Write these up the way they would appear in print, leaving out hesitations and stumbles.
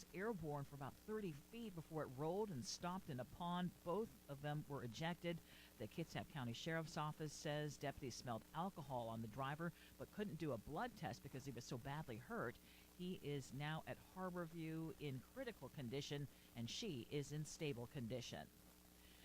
was airborne for about 30 feet before it rolled and stopped in a pond. Both of them were ejected. The Kitsap County Sheriff's Office says deputies smelled alcohol on the driver but couldn't do a blood test because he was so badly hurt. He is now at Harborview in critical condition, and she is in stable condition.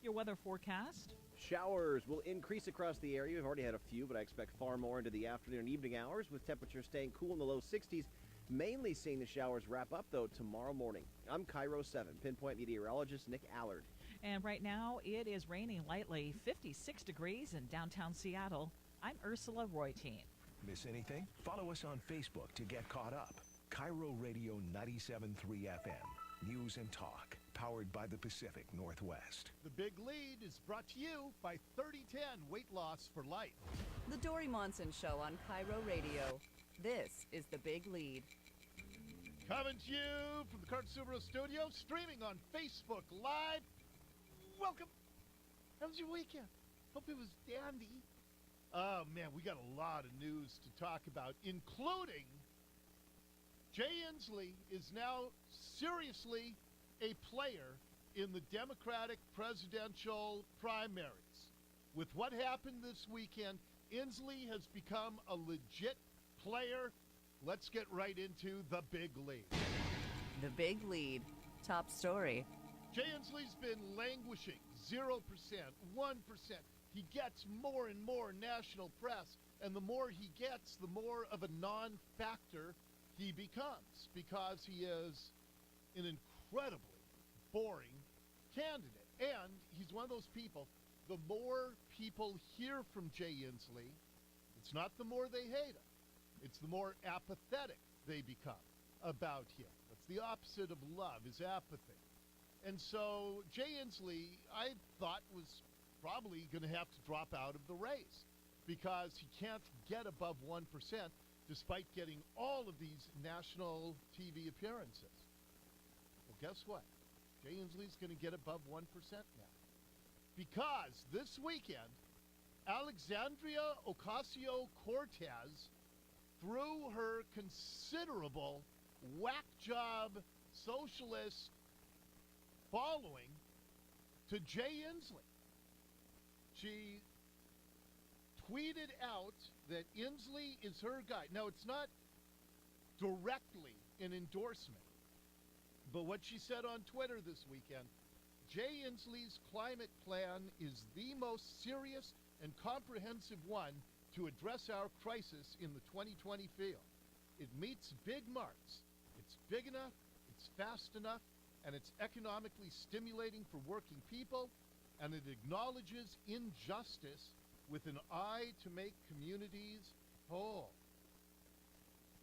Your weather forecast? Showers will increase across the area. We've already had a few, but I expect far more into the afternoon and evening hours, with temperatures staying cool in the low 60s. Mainly seeing the showers wrap up, though, tomorrow morning. I'm KIRO 7 Pinpoint meteorologist Nick Allard. And right now it is raining lightly, 56 degrees in downtown Seattle. I'm Ursula Royteen. Miss anything? Follow us on Facebook to get caught up. KIRO Radio 97.3 FM. News and talk. Powered by the Pacific Northwest. The Big Lead is brought to you by 3010 Weight Loss for Life. The Dori Monson Show on KIRO Radio. This is The Big Lead. Coming to you from the Cart Subaru studio, streaming on Facebook Live. Welcome. How was your weekend? Hope it was dandy. Oh, man, we got a lot of news to talk about, including Jay Inslee is now seriously a player in the Democratic presidential primaries. With what happened this weekend, Inslee has become a legit player. Let's get right into the Big Lead. The Big Lead. Top story. Jay Inslee's been languishing 0%, 1%. He gets more and more national press, and the more he gets, the more of a non-factor he becomes, because he is an incredibly boring candidate. And he's one of those people, the more people hear from Jay Inslee, it's not the more they hate him. It's the more apathetic they become about him. That's the opposite of love, is apathy. And so Jay Inslee, I thought, was probably going to have to drop out of the race because he can't get above 1% despite getting all of these national TV appearances. Well, guess what? Jay Inslee's going to get above 1% now. Because this weekend, Alexandria Ocasio-Cortez, through her considerable whack job socialist following to Jay Inslee, she tweeted out that Inslee is her guy. Now, it's not directly an endorsement, but what she said on Twitter this weekend, Jay Inslee's climate plan is the most serious and comprehensive one to address our crisis in the 2020 field. It meets big marks. It's big enough, it's fast enough, and it's economically stimulating for working people, and it acknowledges injustice with an eye to make communities whole.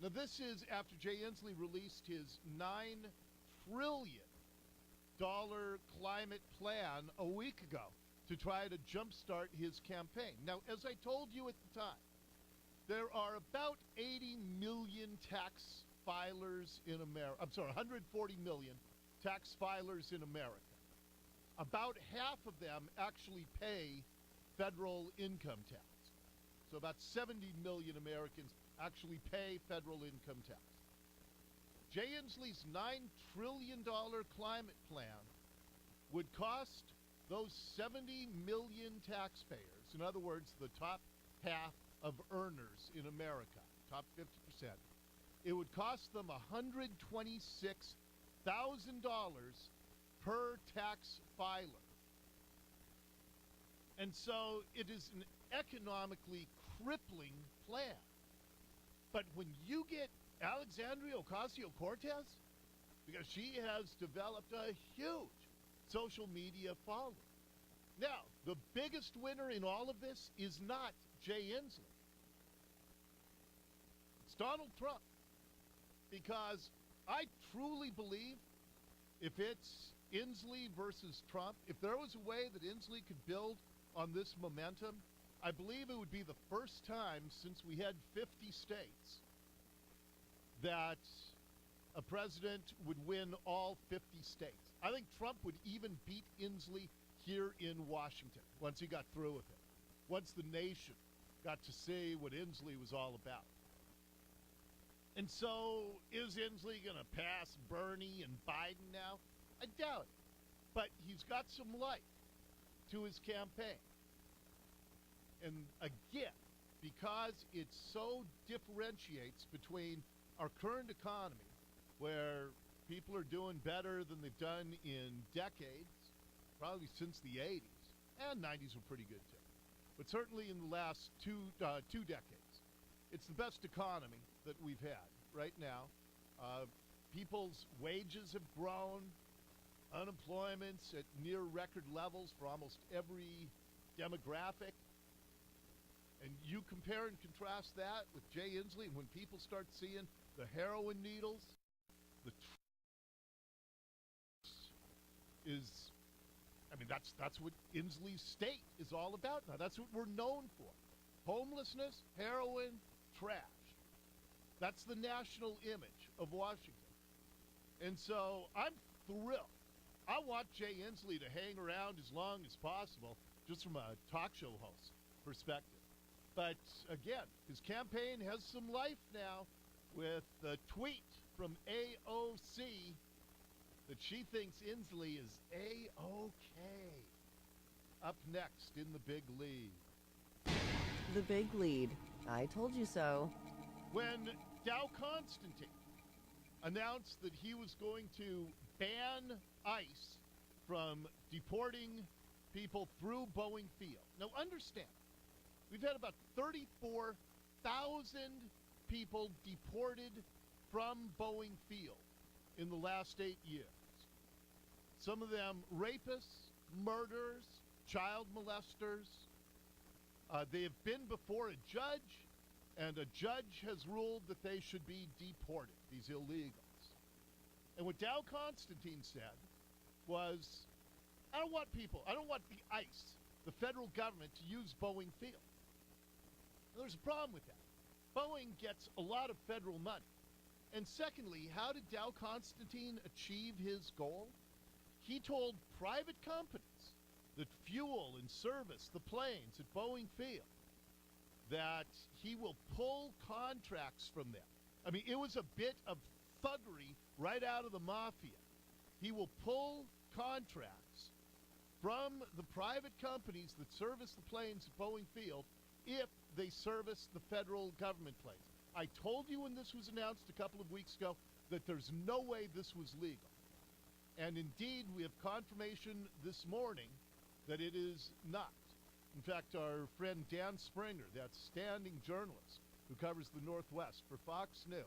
Now, this is after Jay Inslee released his $9 trillion climate plan a week ago to try to jumpstart his campaign. Now, as I told you at the time, there are about 80 million tax filers in America. 140 million tax filers in America. About half of them actually pay federal income tax. So about 70 million Americans actually pay federal income tax. Jay Inslee's $9 trillion climate plan would cost those 70 million taxpayers, in other words, the top half of earners in America, top 50%, it would cost them $126,000 per tax filer. And so it is an economically crippling plan. But when you get Alexandria Ocasio-Cortez, because she has developed a huge social media following. Now, the biggest winner in all of this is not Jay Inslee. It's Donald Trump. Because I truly believe if it's Inslee versus Trump, if there was a way that Inslee could build on this momentum, I believe it would be the first time since we had 50 states that a president would win all 50 states. I think Trump would even beat Inslee here in Washington once he got through with it, once the nation got to see what Inslee was all about. And so is Inslee going to pass Bernie and Biden now? I doubt it. But he's got some life to his campaign. And again, because it so differentiates between our current economy, where people are doing better than they've done in decades, probably since the 80s, and 90s were pretty good too. But certainly in the last two decades, it's the best economy that we've had right now. People's wages have grown, unemployment's at near record levels for almost every demographic. And you compare and contrast that with Jay Inslee, and when people start seeing the heroin needles, that's what Inslee's state is all about now. That's what we're known for. Homelessness, heroin, trash. That's the national image of Washington. And so I'm thrilled. I want Jay Inslee to hang around as long as possible, just from a talk show host perspective. But again, his campaign has some life now with a tweet from AOC that she thinks Inslee is A-OK. Up next in the big lead. The big lead. I told you so. When Dow Constantine announced that he was going to ban ICE from deporting people through Boeing Field. Now understand, we've had about 34,000 people deported from Boeing Field in the last 8 years. Some of them rapists, murderers, child molesters. They have been before a judge, and a judge has ruled that they should be deported, these illegals. And what Dow Constantine said was, I don't want the ICE, the federal government, to use Boeing Field. And there's a problem with that. Boeing gets a lot of federal money. And secondly, how did Dow Constantine achieve his goal? He told private companies that fuel and service the planes at Boeing Field that he will pull contracts from them. I mean, it was a bit of thuggery right out of the mafia. He will pull contracts from the private companies that service the planes at Boeing Field if they service the federal government planes. I told you when this was announced a couple of weeks ago that there's no way this was legal. And indeed, we have confirmation this morning that it is not. In fact, our friend Dan Springer, that standing journalist who covers the Northwest for Fox News,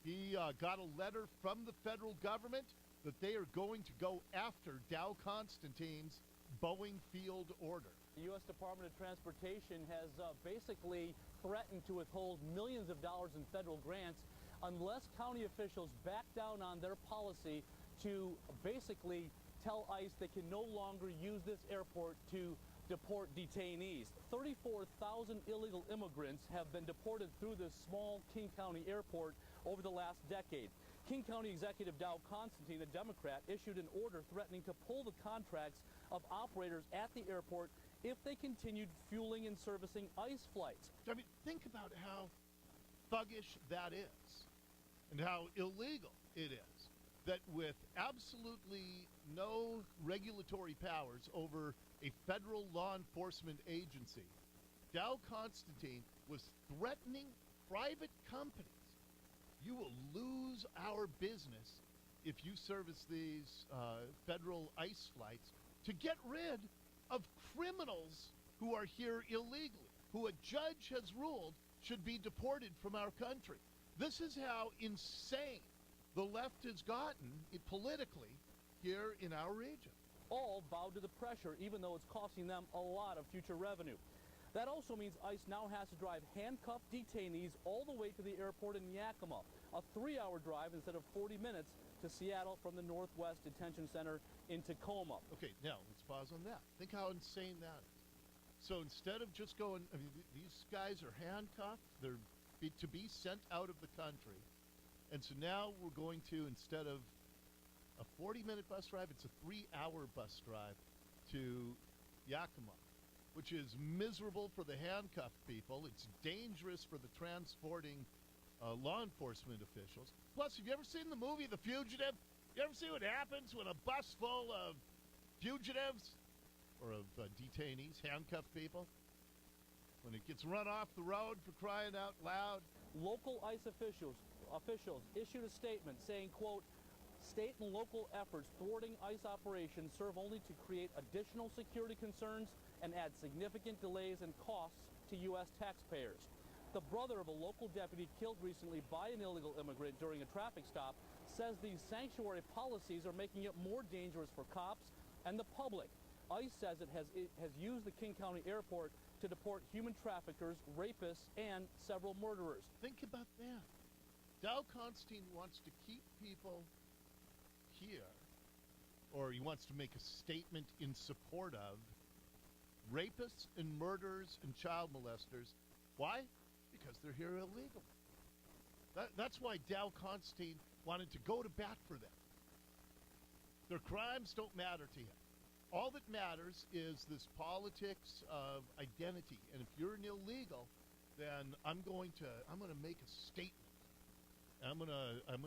he got a letter from the federal government that they are going to go after Dow Constantine's Boeing Field order. The U.S. Department of Transportation has basically threatened to withhold millions of dollars in federal grants unless county officials back down on their policy to basically tell ICE they can no longer use this airport to deport detainees. 34,000 illegal immigrants have been deported through this small King County airport over the last decade. King County Executive Dow Constantine, a Democrat, issued an order threatening to pull the contracts of operators at the airport if they continued fueling and servicing ICE flights. I mean, think about how thuggish that is and how illegal it is that with absolutely no regulatory powers over a federal law enforcement agency, Dow Constantine was threatening private companies. You will lose our business if you service these federal ICE flights, to get rid of criminals who are here illegally, who a judge has ruled should be deported from our country. This is how insane the left has gotten politically here in our region. All bowed to the pressure, even though it's costing them a lot of future revenue. That also means ICE now has to drive handcuffed detainees all the way to the airport in Yakima, a 3-hour drive instead of 40 minutes to Seattle from the Northwest Detention Center in Tacoma. Okay, now let's pause on that. Think how insane that is. So instead of just going, I mean, these guys are handcuffed, they're to be sent out of the country. And so now we're going to, instead of a 40-minute bus drive, it's a 3-hour bus drive to Yakima, which is miserable for the handcuffed people. It's dangerous for the transporting law enforcement officials. Plus, have you ever seen the movie The Fugitive? You ever see what happens when a bus full of fugitives or of detainees, handcuffed people, when it gets run off the road, for crying out loud? Local ICE officials issued a statement saying, quote, state and local efforts thwarting ICE operations serve only to create additional security concerns and add significant delays and costs to U.S. taxpayers. The brother of a local deputy killed recently by an illegal immigrant during a traffic stop says these sanctuary policies are making it more dangerous for cops and the public. ICE says it has used the King County Airport to deport human traffickers, rapists, and several murderers. Think about that. Dow Constein wants to keep people here, or he wants to make a statement in support of rapists and murderers and child molesters. Why? Because they're here illegally. That's why Dow Constein wanted to go to bat for them. Their crimes don't matter to him. All that matters is this politics of identity. And if you're an illegal, then I'm going to make a statement. I'm going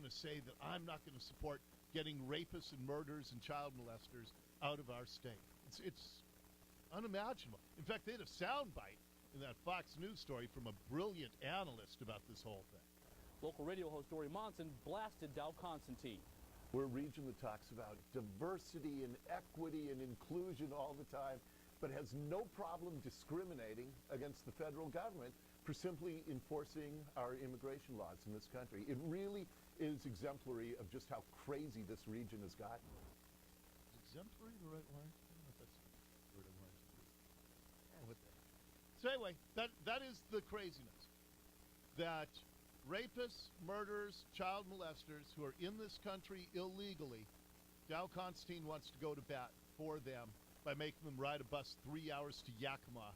to say that I'm not going to support getting rapists and murderers and child molesters out of our state. It's unimaginable. In fact, they had a soundbite in that Fox News story from a brilliant analyst about this whole thing. Local radio host Dori Monson blasted Dow Constantine. We're a region that talks about diversity and equity and inclusion all the time, but has no problem discriminating against the federal government for simply enforcing our immigration laws in this country. It really is exemplary of just how crazy this region has gotten. Is exemplary the right word? I don't know if that's the word I wanted to use. Yeah, what the? So anyway, that is the craziness. That rapists, murderers, child molesters who are in this country illegally, Dow Constein wants to go to bat for them by making them ride a bus 3 hours to Yakima,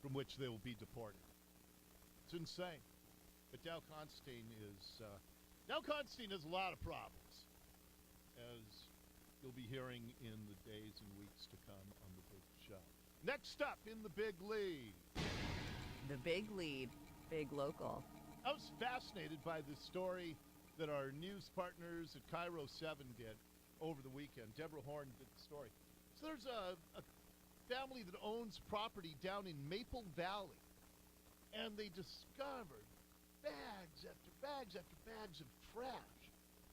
from which they will be deported. It's insane. But Dow Constein has a lot of problems, as you'll be hearing in the days and weeks to come on The Big Show. Next up in The Big Lead. The Big Lead, big local. I was fascinated by the story that our news partners at KIRO 7 did over the weekend. Deborah Horn did the story. So there's a family that owns property down in Maple Valley, and they discovered bags after bags after bags of trash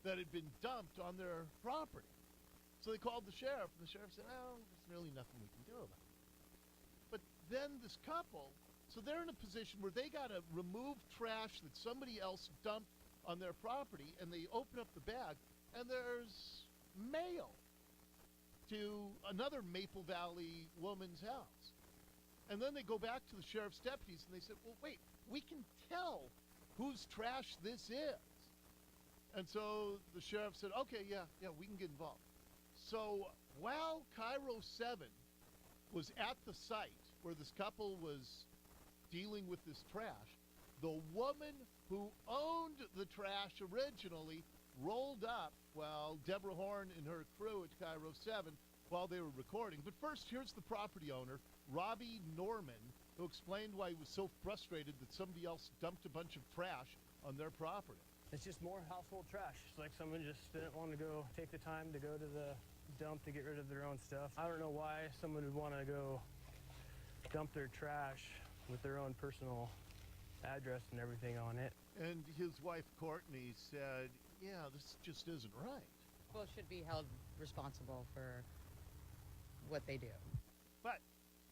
that had been dumped on their property. So they called the sheriff, and the sheriff said, well, there's really nothing we can do about it. But then this couple, so they're in a position where they got to remove trash that somebody else dumped on their property, and they open up the bag, and there's mail to another Maple Valley woman's house. And then they go back to the sheriff's deputies, and they said, well, wait, we can tell whose trash this is. And so the sheriff said, okay, yeah, we can get involved. So while KIRO 7 was at the site where this couple was dealing with this trash, the woman who owned the trash originally rolled up while Deborah Horn and her crew at KIRO 7 while they were recording. But first, here's the property owner, Robbie Norman, who explained why he was so frustrated that somebody else dumped a bunch of trash on their property. It's just more household trash. It's like someone just didn't want to go take the time to go to the dump to get rid of their own stuff. I don't know why someone would want to go dump their trash with their own personal address and everything on it. And his wife, Courtney, said, yeah, this just isn't right. People should be held responsible for what they do. But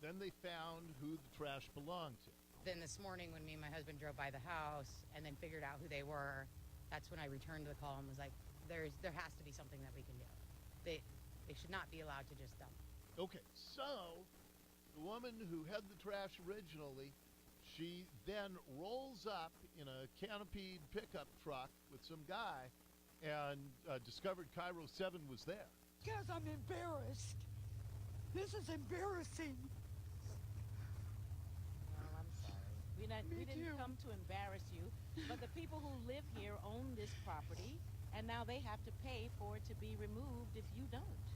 then they found who the trash belonged to. Then this morning when me and my husband drove by the house and then figured out who they were, that's when I returned the call and was like, there has to be something that we can do. They should not be allowed to just dump. Okay, so the woman who had the trash originally, she then rolls up in a canopied pickup truck with some guy and discovered KIRO 7 was there. Guys, I'm embarrassed. This is embarrassing. Well, I'm sorry. We didn't come to embarrass you, but the people who live here own this property, and now they have to pay for it to be removed if you don't.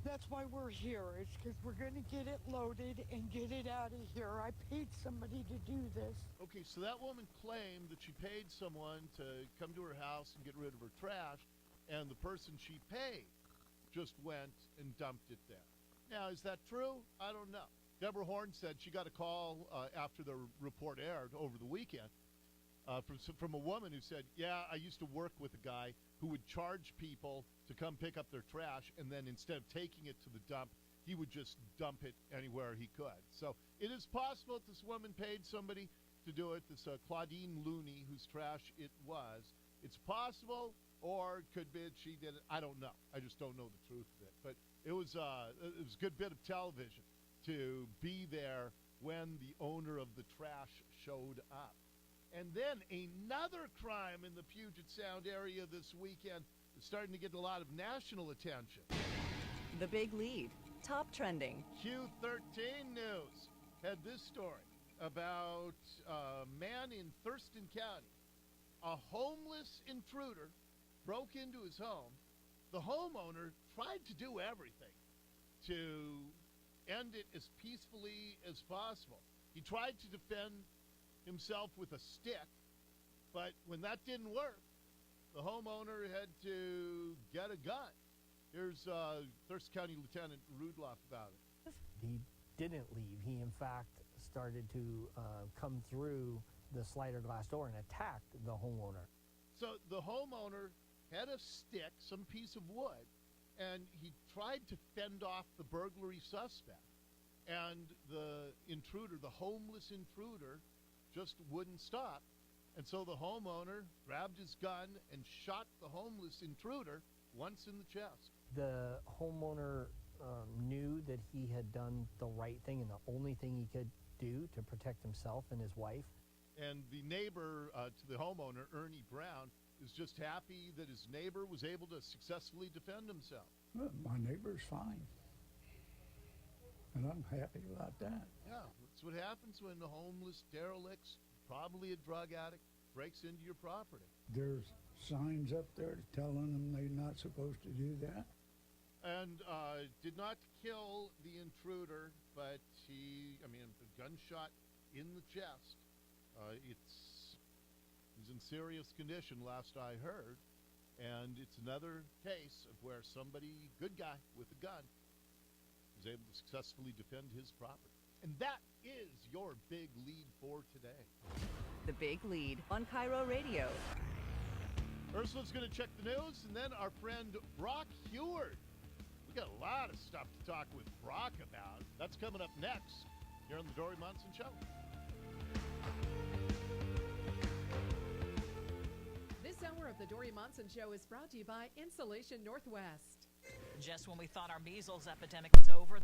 That's why we're here. It's because we're going to get it loaded and get it out of here. I paid somebody to do this. Okay, so that woman claimed that she paid someone to come to her house and get rid of her trash, and the person she paid just went and dumped it there. Now, is that true? I don't know. Deborah Horn said she got a call after the report aired over the weekend from a woman who said, yeah, I used to work with a guy who would charge people to come pick up their trash, and then instead of taking it to the dump, he would just dump it anywhere he could. So it is possible that this woman paid somebody to do it, this Claudine Looney, whose trash it was. It's possible, or it could be that she did it. I don't know. I just don't know the truth of it. But it was a good bit of television to be there when the owner of the trash showed up. And then another crime in the Puget Sound area this weekend is starting to get a lot of national attention. The big lead, top trending. Q13 News had this story about a man in Thurston County. A homeless intruder broke into his home. The homeowner tried to do everything to end it as peacefully as possible. He tried to defend himself with a stick, but when that didn't work, the homeowner had to get a gun. Here's Thurston County Lieutenant Rudloff about it. He didn't leave. He, in fact, started to come through the slider glass door and attacked the homeowner. So the homeowner had a stick, some piece of wood, and he tried to fend off the burglary suspect. And the intruder, the homeless intruder, just wouldn't stop. And so the homeowner grabbed his gun and shot the homeless intruder once in the chest. The homeowner knew that he had done the right thing and the only thing he could do to protect himself and his wife. And the neighbor to the homeowner, Ernie Brown, is just happy that his neighbor was able to successfully defend himself. Well, my neighbor's fine. And I'm happy about that. Yeah, that's what happens when the homeless derelicts, probably a drug addict, breaks into your property. There's signs up there telling them they're not supposed to do that. And did not kill the intruder, but a gunshot in the chest. He's in serious condition, last I heard. And it's another case of where somebody, good guy with a gun, was able to successfully defend his property. And that is your big lead for today. The big lead on KIRO Radio. Ursula's going to check the news, and then our friend Brock Heward. We got a lot of stuff to talk with Brock about. That's coming up next here on the Dori Monson Show. This hour of the Dori Monson Show is brought to you by Insulation Northwest. Just when we thought our measles epidemic was over,